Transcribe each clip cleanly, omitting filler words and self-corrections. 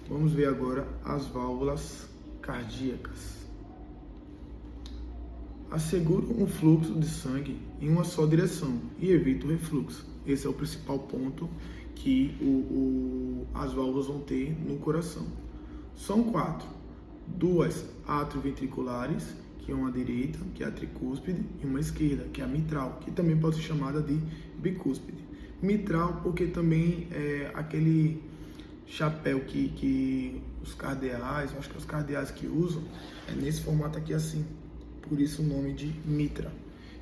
Vamos ver agora as válvulas cardíacas. Asseguram um fluxo de sangue em uma só direção e evita o refluxo. Esse é o principal ponto que as válvulas vão ter no coração. São 4. 2 atrioventriculares, que é uma direita, que é a tricúspide, e uma esquerda, que é a mitral, que também pode ser chamada de bicúspide. Mitral porque também é aquele chapéu que os cardeais, acho que os cardeais que usam, é nesse formato aqui assim. Por isso o nome de mitra.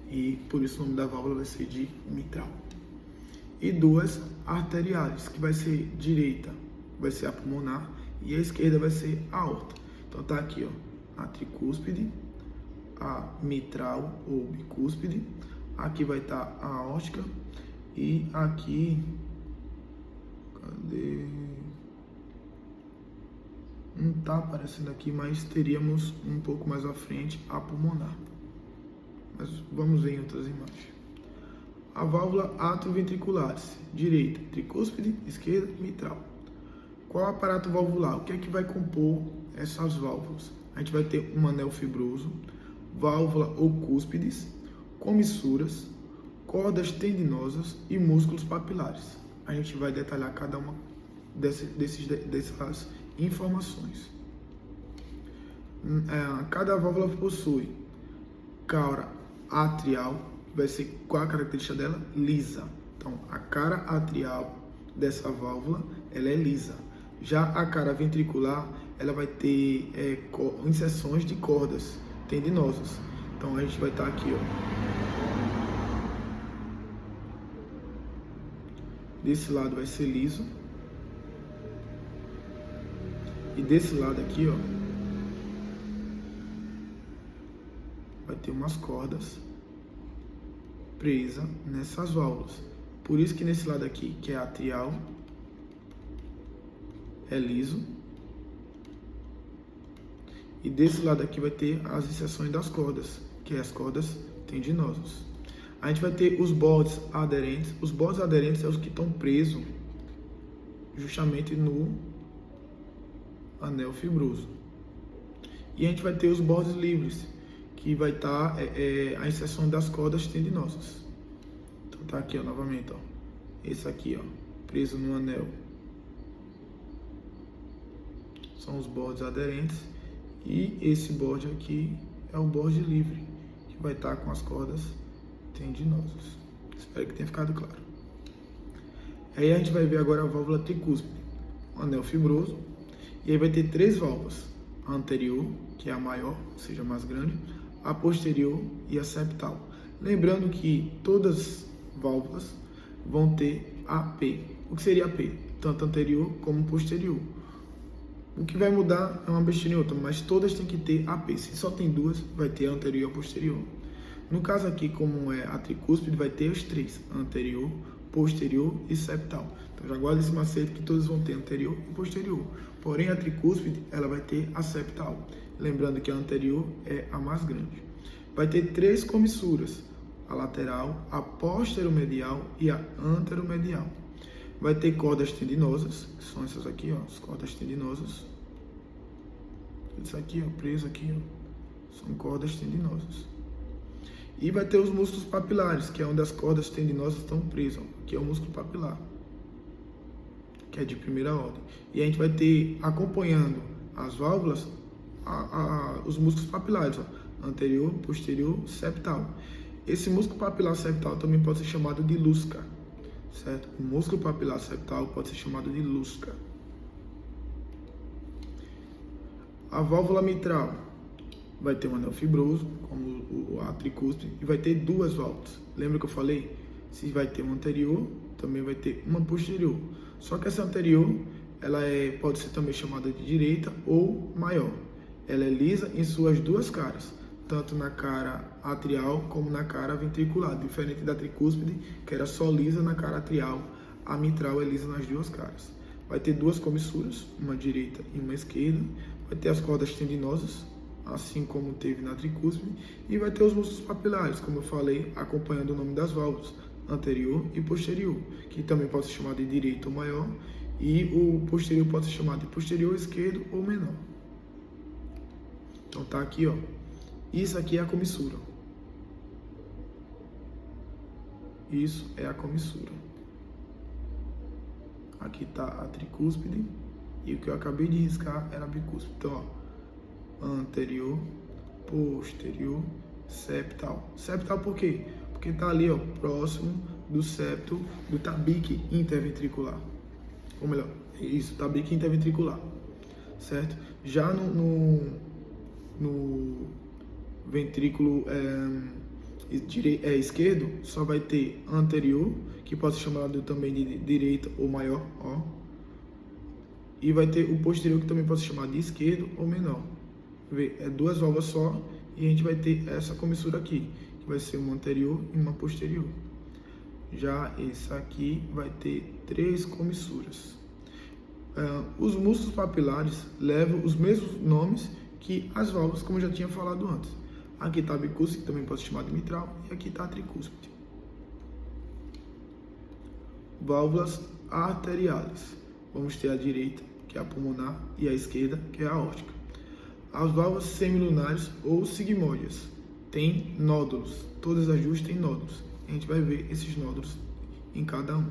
E por isso o nome da válvula vai ser de mitral. E 2 arteriais, que vai ser direita, vai ser a pulmonar, e a esquerda vai ser a aorta. Então tá aqui, ó, a tricúspide, a mitral ou bicúspide, aqui vai estar a aórtica, e aqui, cadê? Não está aparecendo aqui, mas teríamos um pouco mais à frente a pulmonar. Mas vamos ver em outras imagens. A válvula atrioventriculares, direita, tricúspide, esquerda, mitral. Qual é o aparato valvular? O que é que vai compor essas válvulas? A gente vai ter um anel fibroso, válvula ou cúspides, comissuras, cordas tendinosas e músculos papilares. A gente vai detalhar cada uma dessas informações. Cada válvula possui cara atrial, vai ser qual a característica dela? Lisa. Então, a cara atrial dessa válvula, ela é lisa. Já a cara ventricular, ela vai ter inserções de cordas tendinosas. Então, a gente vai estar aqui, ó. Desse lado vai ser liso. E desse lado aqui, ó, vai ter umas cordas presas nessas válvulas. Por isso que nesse lado aqui, que é atrial, é liso. E desse lado aqui vai ter as inserções das cordas, que é as cordas tendinosas. A gente vai ter os bordes aderentes. Os bordes aderentes são os que estão presos justamente no anel fibroso. E a gente vai ter os bordes livres, que vai estar a inserção das cordas tendinosas. Então tá aqui, ó, novamente, ó. Esse aqui, ó, preso no anel, são os bordes aderentes. E esse borde aqui é o borde livre, que vai estar com as cordas tendinosas. Espero que tenha ficado claro. Aí a gente vai ver agora a válvula tricúspide, o anel fibroso. E aí vai ter 3 válvulas, a anterior, que é a maior, ou seja, a mais grande, a posterior e a septal. Lembrando que todas as válvulas vão ter AP. O que seria AP? Tanto anterior como posterior. O que vai mudar é uma bestinha e outra, mas todas têm que ter AP. Se só tem 2, vai ter a anterior e a posterior. No caso aqui, como é a tricúspide, vai ter os 3, anterior, posterior e septal. Então já guarda esse macete que todos vão ter anterior e posterior. Porém, a tricúspide, ela vai ter a septal. Lembrando que a anterior é a mais grande. Vai ter 3 comissuras, a lateral, a posteromedial e a anteromedial. Vai ter cordas tendinosas, que são essas aqui, ó, as cordas tendinosas. Isso aqui, ó, preso aqui, ó, são cordas tendinosas. E vai ter os músculos papilares, que é onde as cordas tendinosas estão presas, ó, que é o músculo papilar, que é de primeira ordem. E a gente vai ter, acompanhando as válvulas, os músculos papilares, ó, anterior, posterior, septal. Esse músculo papilar septal também pode ser chamado de lusca, certo? O músculo papilar septal pode ser chamado de lusca. A válvula mitral vai ter um anel fibroso, como a tricúspide, e vai ter 2 válvulas. Lembra que eu falei? Se vai ter uma anterior, também vai ter uma posterior. Só que essa anterior, ela pode ser também chamada de direita ou maior. Ela é lisa em suas 2 caras, tanto na cara atrial como na cara ventricular, diferente da tricúspide, que era só lisa na cara atrial, a mitral é lisa nas 2 caras. Vai ter 2 comissuras, uma direita e uma esquerda, vai ter as cordas tendinosas, assim como teve na tricúspide, e vai ter os músculos papilares, como eu falei, acompanhando o nome das válvulas, anterior e posterior, que também pode ser chamado de direita ou maior, E o posterior pode ser chamado de posterior esquerdo ou menor. Então tá aqui, ó. Isso aqui é a comissura. Isso é a comissura. Aqui tá a tricúspide. E o que eu acabei de riscar era a bicúspide. Então, ó. Anterior, posterior, septal. Septal por quê? Porque tá ali, ó, próximo do septo do tabique interventricular. Ou melhor, isso, tabique interventricular. Certo? Já no ventrículo esquerdo, só vai ter anterior, que pode ser chamado também de direita ou maior, ó. E vai ter o posterior, que também pode ser chamado de esquerdo ou menor. Vê, é duas válvulas só, e a gente vai ter essa comissura aqui, que vai ser uma anterior e uma posterior. Já esse aqui vai ter 3 comissuras. Os músculos papilares levam os mesmos nomes que as válvulas, como eu já tinha falado antes. Aqui está a bicúspide, que também pode ser chamada de mitral, e aqui está a tricúspide. Válvulas arteriais. Vamos ter a direita, que é a pulmonar, e a esquerda, que é a aórtica. As válvulas semilunares ou sigmoides têm nódulos. Todas as duas têm nódulos. A gente vai ver esses nódulos em cada um.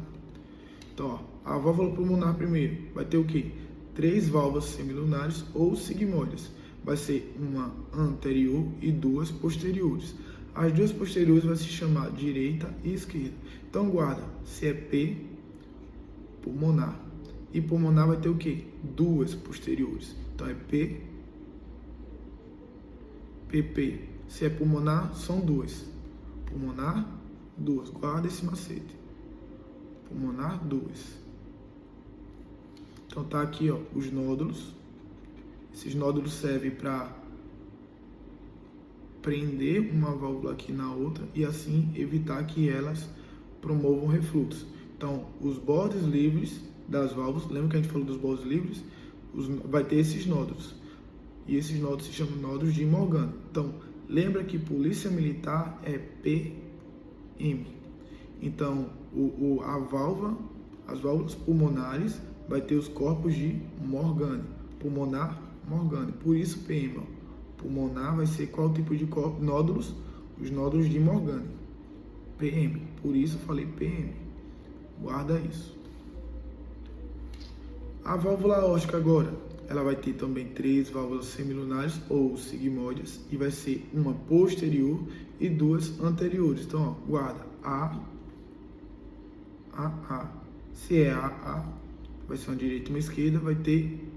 Então, ó, a válvula pulmonar primeiro vai ter o quê? 3 válvulas semilunares ou sigmoides. Vai ser uma anterior e 2 posteriores. As 2 posteriores vai se chamar direita e esquerda. Então guarda, se é P, pulmonar. E pulmonar vai ter o quê? 2 posteriores. Então é P, PP. Se é pulmonar, são 2. Pulmonar, 2. Guarda esse macete. Pulmonar, 2. Então tá aqui, ó, os nódulos. Esses nódulos servem para prender uma válvula aqui na outra e assim evitar que elas promovam refluxo. Então, os bordes livres das válvulas, lembra que a gente falou dos bordes livres? Vai ter esses nódulos. E esses nódulos se chamam nódulos de Morgan. Então, lembra que polícia militar é PM. Então, as válvulas pulmonares vai ter os corpos de Morgan. Pulmonar, Morgan. Por isso PM. Ó. Pulmonar vai ser qual tipo de nódulos? Os nódulos de Morgan. PM. Por isso eu falei PM. Guarda isso. A válvula aórtica agora, ela vai ter também 3 válvulas semilunares ou sigmoides e vai ser uma posterior e 2 anteriores. Então, ó, guarda A. Se é A, vai ser uma direita e uma esquerda, vai ter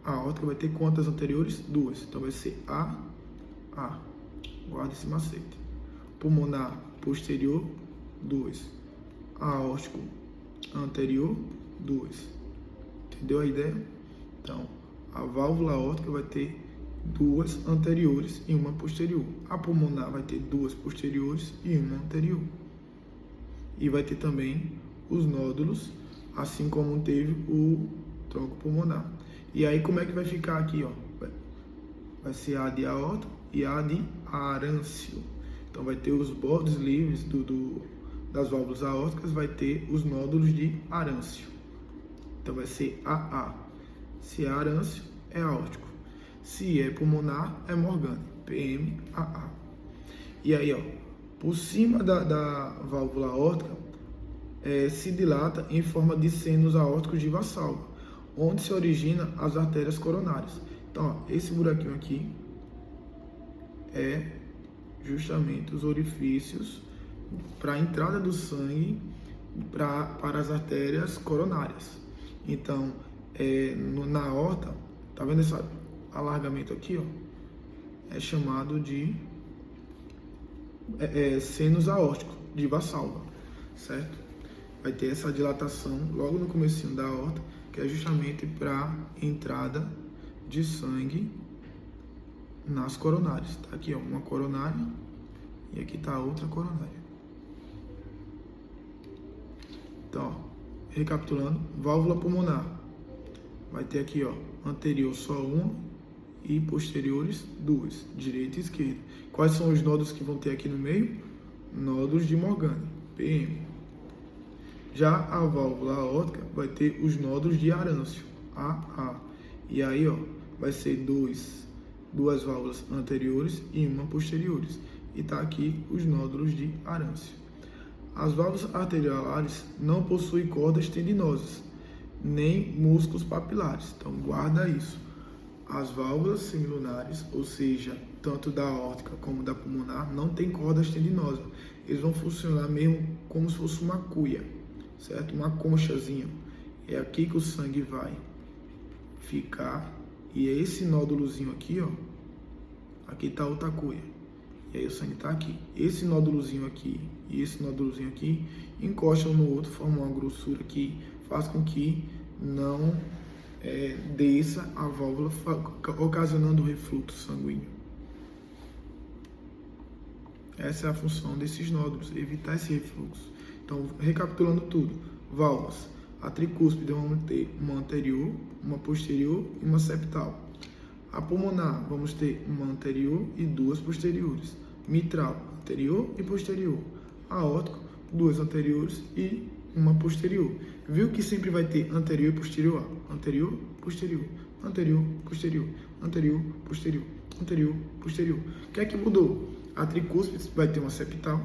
a aórtica vai ter quantas anteriores? 2. Então vai ser A. Guarda esse macete. Pulmonar posterior, 2. Aórtico anterior, 2. Entendeu a ideia? Então, a válvula aórtica vai ter 2 anteriores e uma posterior. A pulmonar vai ter 2 posteriores e uma anterior. E vai ter também os nódulos, assim como teve o tronco pulmonar. E aí, como é que vai ficar aqui, ó? Vai ser A de aorta e A de arâncio. Então, vai ter os bordes livres das válvulas aórticas, vai ter os nódulos de arâncio. Então, vai ser AA. Se é arâncio, é aórtico. Se é pulmonar, é Morgan. PM, AA. E aí, ó, por cima da válvula aórtica, se dilata em forma de senos aórticos de Valsalva, onde se originam as artérias coronárias. Então, ó, esse buraquinho aqui é justamente os orifícios para a entrada do sangue para as artérias coronárias. Então, na aorta, tá vendo esse alargamento aqui, ó? É chamado de senos aórticos de Valsalva, certo? Vai ter essa dilatação logo no comecinho da aorta, que é justamente para entrada de sangue nas coronárias. Tá aqui, ó, uma coronária e aqui tá a outra coronária. Então, ó, recapitulando, válvula pulmonar vai ter aqui, ó, anterior só uma e posteriores 2, direita e esquerda. Quais são os nódulos que vão ter aqui no meio? Nódulos de Morgan, PM. Já a válvula aórtica vai ter os nódulos de Arâncio, AA. E aí, ó, vai ser duas válvulas anteriores e uma posteriores. E tá aqui os nódulos de Arâncio. As válvulas arteriolares não possuem cordas tendinosas, nem músculos papilares. Então, guarda isso. As válvulas semilunares, ou seja, tanto da aórtica como da pulmonar, não tem cordas tendinosas. Eles vão funcionar mesmo como se fosse uma cuia, certo? Uma conchazinha. É aqui que o sangue vai ficar. E é esse nódulozinho aqui, ó. Aqui tá outra cuia. E aí o sangue tá aqui. Esse nódulozinho aqui e esse nódulozinho aqui encostam no outro, formam uma grossura que faz com que não desça a válvula, ocasionando refluxo sanguíneo. Essa é a função desses nódulos, evitar esse refluxo. Então, recapitulando tudo, válvulas, a tricúspide vamos ter uma anterior, uma posterior e uma septal. A pulmonar, vamos ter uma anterior e duas posteriores. Mitral, anterior e posterior. Aórtico, duas anteriores e uma posterior. Viu que sempre vai ter anterior e posterior? Anterior, posterior, anterior, posterior, anterior, posterior, anterior, posterior. O que é que mudou? A tricúspide vai ter uma septal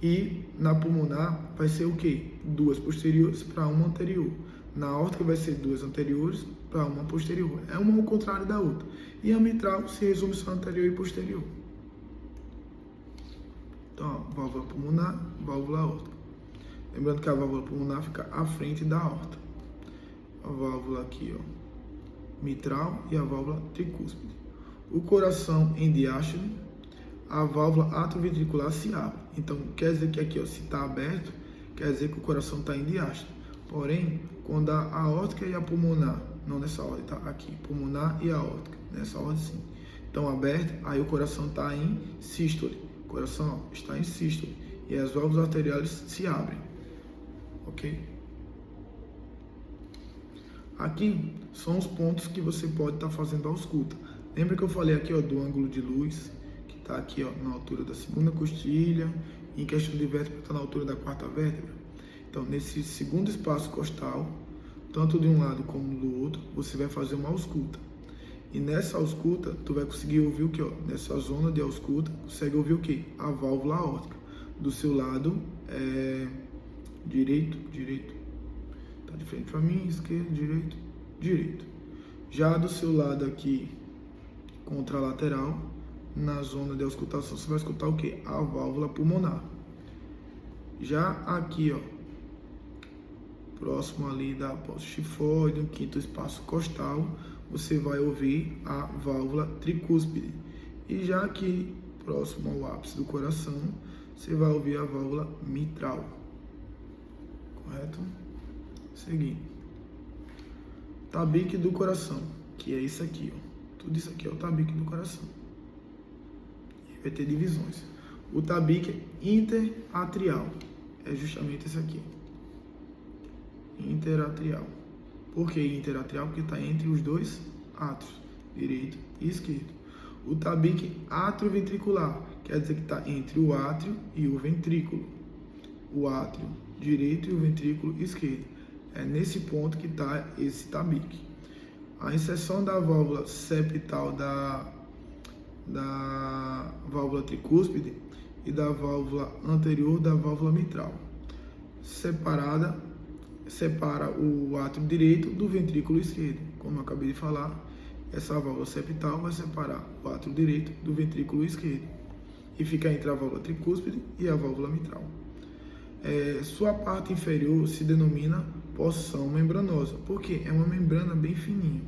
e na pulmonar vai ser o quê? Duas posteriores para uma anterior. Na aórtica vai ser duas anteriores para uma posterior. É uma ao contrário da outra. E a mitral se resume só anterior e posterior. Então, ó, válvula pulmonar, válvula aórtica. Lembrando que a válvula pulmonar fica à frente da aorta. A válvula aqui, ó, mitral e a válvula tricúspide. O coração em diástole, a válvula atrioventricular se abre. Então, quer dizer que aqui, ó, se está aberto, quer dizer que o coração está em diástole. Porém, quando a aórtica e a pulmonar, não nessa ordem, tá? Aqui, pulmonar e aórtica, nessa ordem sim, estão abertos, aí o coração está em sístole. O coração, ó, está em sístole. E as válvulas arteriais se abrem. Ok? Aqui são os pontos que você pode estar fazendo a ausculta. Lembra que eu falei aqui, ó, do ângulo de luz, que está aqui, ó, na altura da segunda costilha, e em questão de vértebra está na altura da quarta vértebra. Então, nesse segundo espaço costal, tanto de um lado como do outro, você vai fazer uma ausculta. E nessa ausculta, tu vai conseguir ouvir o que, ó? Nessa zona de ausculta, consegue ouvir o que? A válvula aórtica. Do seu lado direito. Tá de frente para mim, esquerdo, direito. Já do seu lado aqui, contralateral, na zona de auscultação, você vai escutar o que? A válvula pulmonar. Já aqui, ó, próximo ali da apóstolo chifóide, no quinto espaço costal, você vai ouvir a válvula tricúspide. E já aqui, próximo ao ápice do coração, você vai ouvir a válvula mitral. Correto? Seguindo. Tabique do coração, que é isso aqui, ó. Tudo isso aqui é o tabique do coração. E vai ter divisões. O tabique interatrial é justamente esse aqui. Interatrial. Por que interatrial? Porque está entre os dois átrios, direito e esquerdo. O tabique atrioventricular quer dizer que está entre o átrio e o ventrículo. O átrio direito e o ventrículo esquerdo. É nesse ponto que está esse tabique. A inserção da válvula septal da válvula tricúspide e da válvula anterior da válvula mitral. Separa o átrio direito do ventrículo esquerdo. Como eu acabei de falar, essa válvula septal vai separar o átrio direito do ventrículo esquerdo e fica entre a válvula tricúspide e a válvula mitral. Sua parte inferior se denomina porção membranosa, porque é uma membrana bem fininha.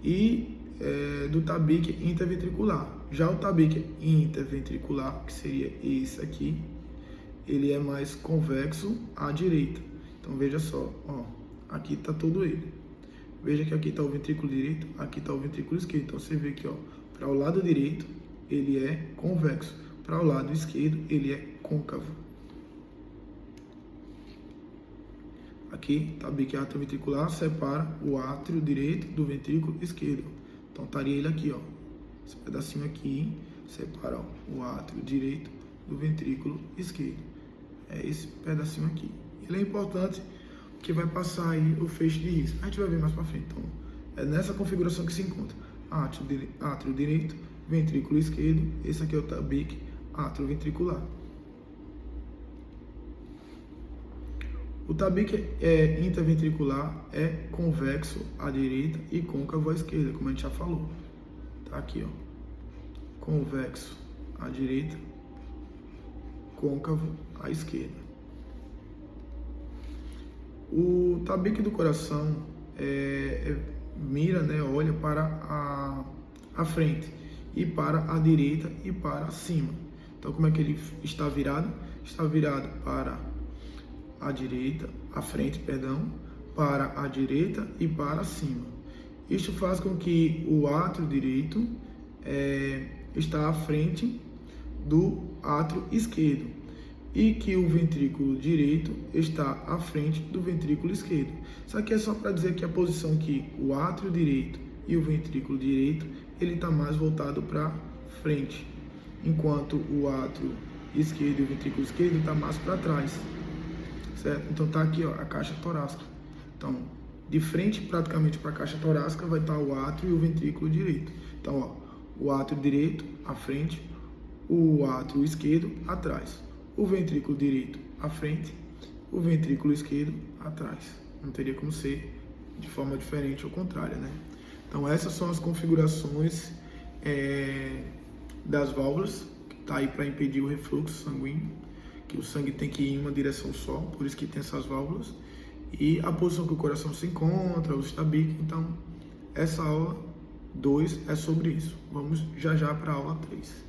E do tabique interventricular. Já o tabique interventricular, que seria esse aqui, ele é mais convexo à direita. Então veja só, ó, aqui está todo ele. Veja que aqui está o ventrículo direito, aqui está o ventrículo esquerdo. Então você vê que, ó, para o lado direito ele é convexo, para o lado esquerdo ele é côncavo. Aqui, tabique atrioventricular separa o átrio direito do ventrículo esquerdo. Então estaria ele aqui, ó. Esse pedacinho aqui separa, ó, o átrio direito do ventrículo esquerdo. É esse pedacinho aqui. Ele é importante porque vai passar aí o feixe de risco. A gente vai ver mais para frente. Então, é nessa configuração que se encontra átrio direito, ventrículo esquerdo. Esse aqui é o tabique átrio ventricular. O tabique interventricular é convexo à direita e côncavo à esquerda, como a gente já falou. Tá aqui, ó. Convexo à direita, côncavo à esquerda. O tabique do coração mira, né, olha para a frente e para a direita e para cima. Então, como é que ele está virado? Está virado para a direita, a frente, perdão, para a direita e para cima. Isto faz com que o átrio direito está à frente do átrio esquerdo e que o ventrículo direito está à frente do ventrículo esquerdo. Isso aqui é só para dizer que a posição que o átrio direito e o ventrículo direito ele está mais voltado para frente, enquanto o átrio esquerdo e o ventrículo esquerdo está mais para trás. Certo? Então tá aqui, ó, a caixa torácica. Então, de frente praticamente para a caixa torácica vai estar o átrio e o ventrículo direito. Então, ó, o átrio direito à frente, o átrio esquerdo atrás, o ventrículo direito à frente, o ventrículo esquerdo atrás. Não teria como ser de forma diferente ou contrária, né? Então, essas são as configurações das válvulas, que tá aí para impedir o refluxo sanguíneo, que o sangue tem que ir em uma direção só, por isso que tem essas válvulas, e a posição que o coração se encontra, os tabiques. Então, essa aula 2 é sobre isso. Vamos já para a aula 3.